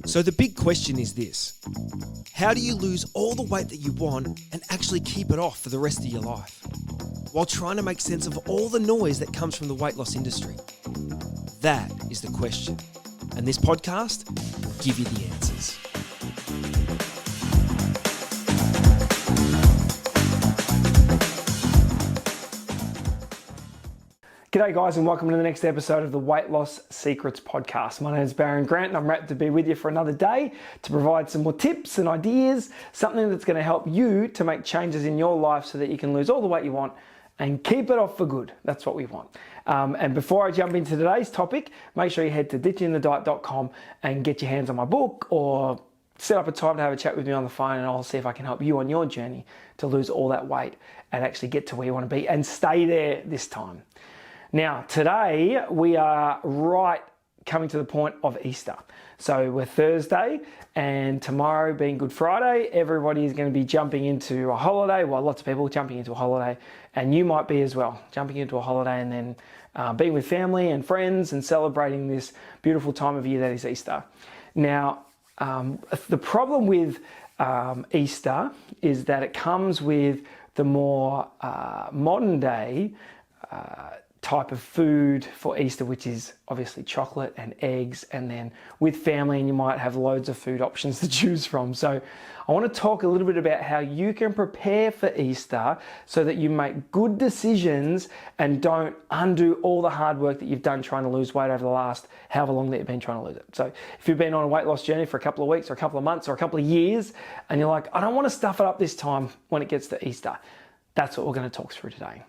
So the big question is this: how do you lose all the weight that you want and actually keep it off for the rest of your life, while trying to make sense of all the noise that comes from the weight loss industry? That is the question. And this podcast will give you the answers. G'day guys, and welcome to the next episode of the Weight Loss Secrets podcast. My name is Baron Grant and I'm wrapped to be with you for another day to provide some more tips and ideas, something that's going to help you to make changes in your life so that you can lose all the weight you want and keep it off for good. That's what we want. And before I jump into today's topic, make sure you head to ditchingthediet.com and get your hands on my book, or set up a time to have a chat with me on the phone, and I'll see if I can help you on your journey to lose all that weight and actually get to where you want to be and stay there this time. Now, today we are right coming to the point of Easter. So we're Thursday, and tomorrow being Good Friday, everybody is going to be jumping into a holiday. Well, lots of people jumping into a holiday, and you might be as well, jumping into a holiday and then being with family and friends and celebrating this beautiful time of year that is Easter. Now, the problem with Easter is that it comes with the more modern day type of food for Easter, which is obviously chocolate and eggs, and then with family, and you might have loads of food options to choose from. So I want to talk a little bit about how you can prepare for Easter so that you make good decisions and don't undo all the hard work that you've done trying to lose weight over the last however long that you've been trying to lose it. So if you've been on a weight loss journey for a couple of weeks or a couple of months or a couple of years, and you're like, I don't want to stuff it up this time when it gets to Easter, that's what we're going to talk through today.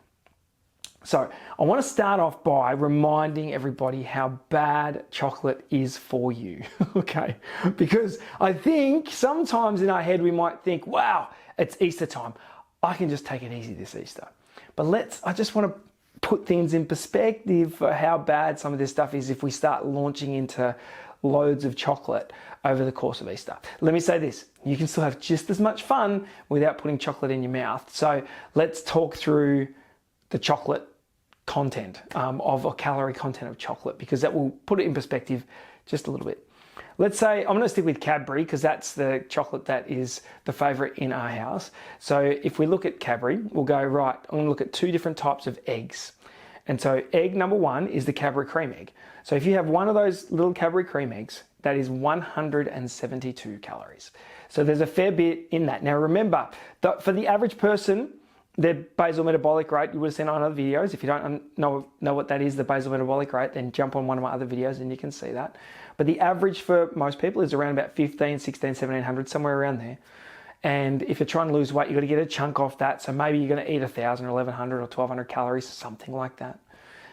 So I want to start off by reminding everybody how bad chocolate is for you, okay? Because I think sometimes in our head we might think, wow, it's Easter time. I can just take it easy this Easter. But I just want to put things in perspective for how bad some of this stuff is if we start launching into loads of chocolate over the course of Easter. Let me say this, you can still have just as much fun without putting chocolate in your mouth. So let's talk through the chocolate content or calorie content of chocolate, because that will put it in perspective just a little bit. Let's say I'm going to stick with Cadbury because that's the chocolate that is the favorite in our house. So if we look at Cadbury, we'll go, right, I'm going to look at two different types of eggs. And so egg number one is the Cadbury cream egg. So if you have one of those little Cadbury cream eggs, that is 172 calories. So there's a fair bit in that. Now remember that for the average person, their basal metabolic rate, you would have seen on other videos. If you don't know what that is, the basal metabolic rate, then jump on one of my other videos and you can see that. But the average for most people is around about 15, 16, 1700, somewhere around there. And if you're trying to lose weight, you've got to get a chunk off that. So maybe you're going to eat 1,000 or 1,100 or 1,200 calories, something like that.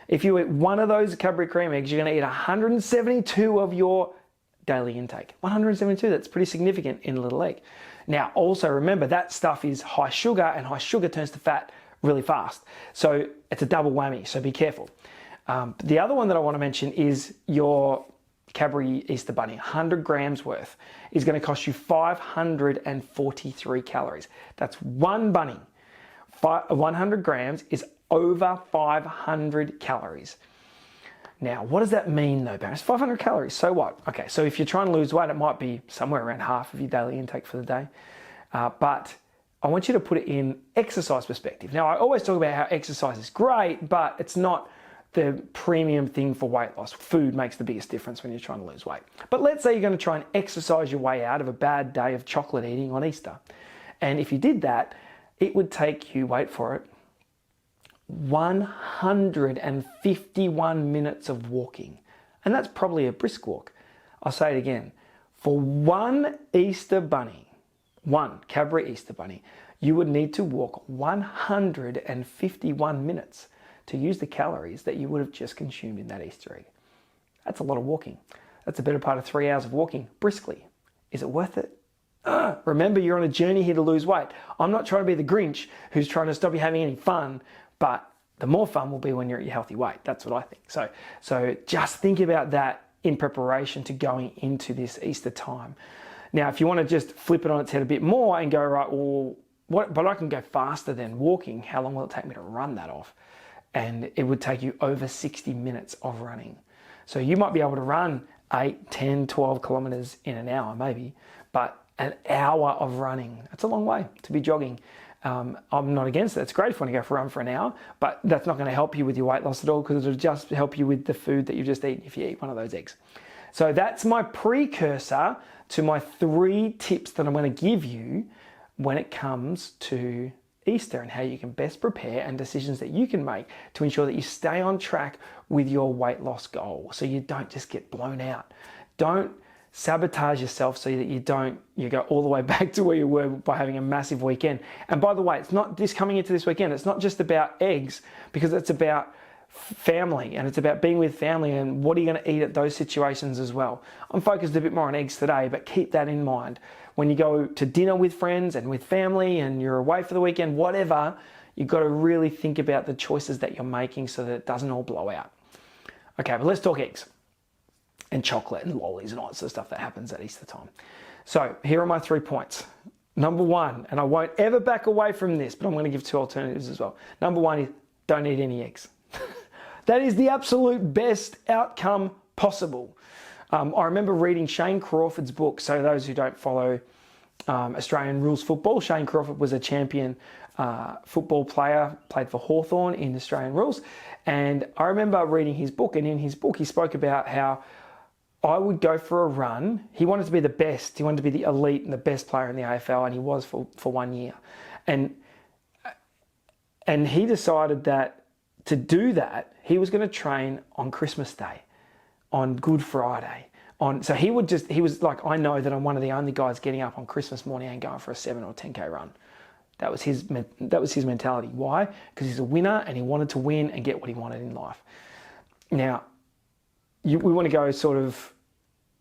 If you eat one of those Cadbury cream eggs, you're going to eat 172 of your daily intake. 172, that's pretty significant in a little egg. Now, also remember that stuff is high sugar, and high sugar turns to fat really fast. So it's a double whammy, so be careful. The other one that I want to mention is your Cadbury Easter Bunny. 100 grams worth is going to cost you 543 calories. That's one bunny. 100 grams is over 500 calories. Now, what does that mean though, Baron? It's 500 calories, so what? Okay, so if you're trying to lose weight, it might be somewhere around half of your daily intake for the day. But I want you to put it in exercise perspective. Now, I always talk about how exercise is great, but it's not the premium thing for weight loss. Food makes the biggest difference when you're trying to lose weight. But let's say you're going to try and exercise your way out of a bad day of chocolate eating on Easter. And if you did that, it would take you, wait for it, 151 minutes of walking. And that's probably a brisk walk. I'll say it again. For one Easter bunny, one Cadbury Easter bunny, you would need to walk 151 minutes to use the calories that you would have just consumed in that Easter egg. That's a lot of walking. That's a better part of 3 hours of walking briskly. Is it worth it? Remember, you're on a journey here to lose weight. I'm not trying to be the Grinch who's trying to stop you having any fun, but the more fun will be when you're at your healthy weight. That's what I think. So just think about that in preparation to going into this Easter time. Now, if you want to just flip it on its head a bit more and go, right, well, but I can go faster than walking. How long will it take me to run that off? And it would take you over 60 minutes of running. So you might be able to run 8, 10, 12 kilometers in an hour maybe, but an hour of running, that's a long way to be jogging. I'm not against it. It's great if you want to go for a run for an hour, but that's not going to help you with your weight loss at all, because it'll just help you with the food that you've just eaten if you eat one of those eggs. So that's my precursor to my 3 tips that I'm going to give you when it comes to Easter and how you can best prepare, and decisions that you can make to ensure that you stay on track with your weight loss goal, so you don't just get blown out. Don't sabotage yourself so that you go all the way back to where you were by having a massive weekend. And by the way, it's not this coming into this weekend, it's not just about eggs, because it's about family, and it's about being with family and what are you going to eat at those situations as well. I'm focused a bit more on eggs today, but keep that in mind. When you go to dinner with friends and with family and you're away for the weekend, whatever, you've got to really think about the choices that you're making so that it doesn't all blow out. Okay, but let's talk eggs and chocolate and lollies and all that sort of stuff that happens at Easter time. So here are my 3 points. Number 1, and I won't ever back away from this, but I'm going to give 2 alternatives as well. Number 1 is don't eat any eggs. That is the absolute best outcome possible. I remember reading Shane Crawford's book. So those who don't follow Australian rules football, Shane Crawford was a champion football player, played for Hawthorn in Australian rules. And I remember reading his book, and in his book he spoke about how I would go for a run. He wanted to be the best. He wanted to be the elite and the best player in the AFL, and he was for 1 year. And he decided that to do that, he was going to train on Christmas Day, on Good Friday. So he was like, I know that I'm one of the only guys getting up on Christmas morning and going for a 7 or 10K run. That was his mentality. Why? Because he's a winner and he wanted to win and get what he wanted in life. Now, we want to go sort of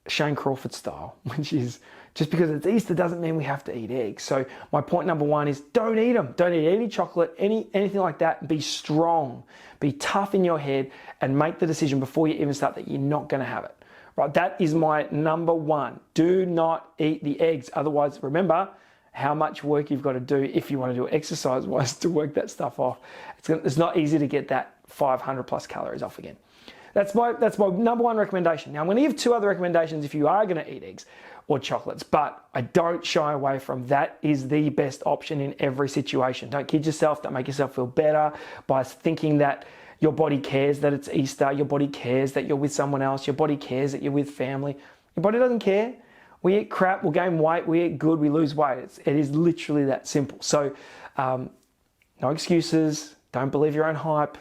Shane Crawford style, which is just because it's Easter doesn't mean we have to eat eggs. So my point number 1 is don't eat them. Don't eat any chocolate, anything like that. Be strong, be tough in your head, and make the decision before you even start that you're not going to have it. Right? That is my number 1. Do not eat the eggs. Otherwise, remember how much work you've got to do if you want to do exercise-wise to work that stuff off. It's not easy to get that 500 plus calories off again. That's my number 1 recommendation. Now, I'm going to give 2 other recommendations if you are going to eat eggs or chocolates, but I don't shy away from that is the best option in every situation. Don't kid yourself. Don't make yourself feel better by thinking that your body cares that it's Easter. Your body cares that you're with someone else. Your body cares that you're with family. Your body doesn't care. We eat crap, we'll gain weight. We eat good, we lose weight. It is literally that simple. So no excuses. Don't believe your own hype.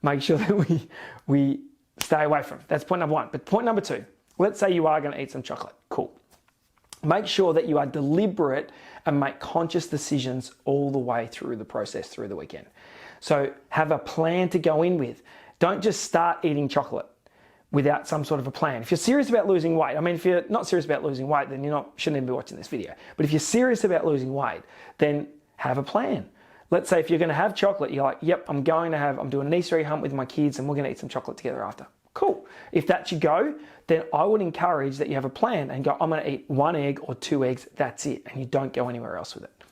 Make sure that we stay away from it. That's point number 1. But point number 2, let's say you are going to eat some chocolate. Cool. Make sure that you are deliberate and make conscious decisions all the way through the process, through the weekend. So have a plan to go in with. Don't just start eating chocolate without some sort of a plan. If you're serious about losing weight, I mean, if you're not serious about losing weight, then shouldn't even be watching this video. But if you're serious about losing weight, then have a plan. Let's say if you're going to have chocolate, you're like, yep, I'm doing an Easter egg hunt with my kids and we're going to eat some chocolate together after. Cool. If that's your go, then I would encourage that you have a plan and go, I'm going to eat 1 egg or 2 eggs, that's it. And you don't go anywhere else with it.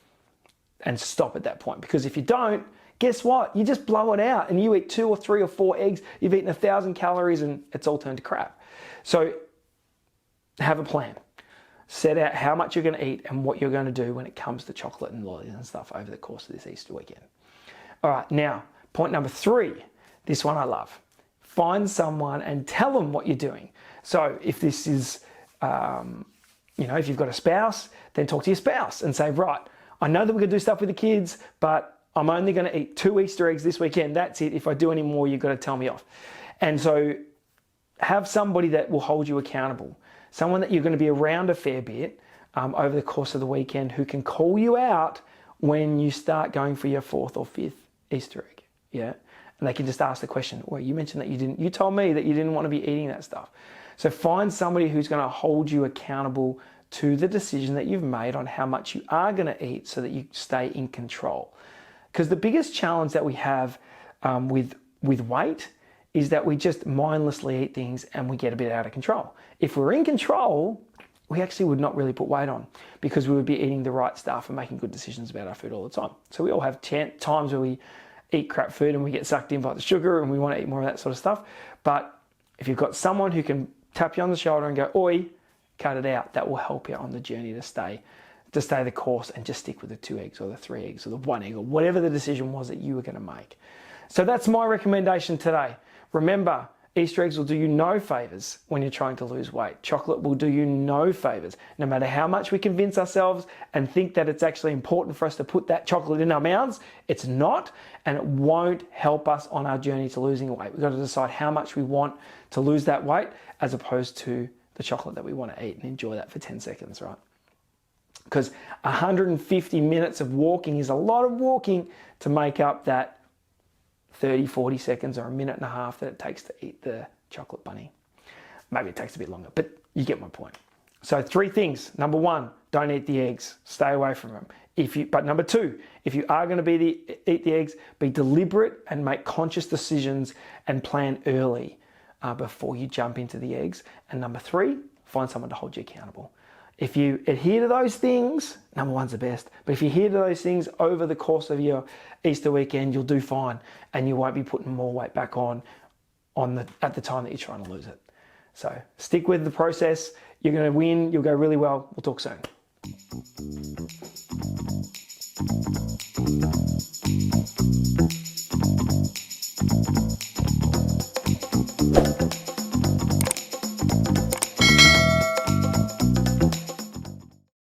And stop at that point. Because if you don't, guess what? You just blow it out and you eat 2 or 3 or 4 eggs, you've eaten 1,000 calories and it's all turned to crap. So have a plan. Set out how much you're going to eat and what you're going to do when it comes to chocolate and lollies and stuff over the course of this Easter weekend. All right, now, point number 3. This one I love. Find someone and tell them what you're doing. So if this is, if you've got a spouse, then talk to your spouse and say, right, I know that we're going to do stuff with the kids, but I'm only going to eat 2 Easter eggs this weekend. That's it. If I do any more, you've got to tell me off. And so have somebody that will hold you accountable. Someone that you're going to be around a fair bit over the course of the weekend who can call you out when you start going for your 4th or 5th Easter egg. Yeah. And they can just ask the question, well, you mentioned that you told me that you didn't want to be eating that stuff. So find somebody who's going to hold you accountable to the decision that you've made on how much you are going to eat so that you stay in control. Because the biggest challenge that we have with weight is that we just mindlessly eat things and we get a bit out of control. If we're in control, we actually would not really put weight on because we would be eating the right stuff and making good decisions about our food all the time. So we all have times where we eat crap food and we get sucked in by the sugar and we want to eat more of that sort of stuff. But if you've got someone who can tap you on the shoulder and go, oi, cut it out. That will help you on the journey to stay the course and just stick with the 2 eggs or the 3 eggs or the 1 egg or whatever the decision was that you were going to make. So that's my recommendation today. Remember, Easter eggs will do you no favors when you're trying to lose weight. Chocolate will do you no favors. No matter how much we convince ourselves and think that it's actually important for us to put that chocolate in our mouths, it's not, and it won't help us on our journey to losing weight. We've got to decide how much we want to lose that weight as opposed to the chocolate that we want to eat and enjoy that for 10 seconds, right? Because 150 minutes of walking is a lot of walking to make up that 30, 40 seconds or a minute and a half that it takes to eat the chocolate bunny. Maybe it takes a bit longer, but you get my point. So 3 things. Number 1, don't eat the eggs. Stay away from them. But number 2, if you are going to eat the eggs, be deliberate and make conscious decisions and plan early before you jump into the eggs. And number 3, find someone to hold you accountable. If you adhere to those things, number 1's the best, but if you adhere to those things over the course of your Easter weekend, you'll do fine and you won't be putting more weight back on at the time that you're trying to lose it. So stick with the process. You're going to win. You'll go really well. We'll talk soon.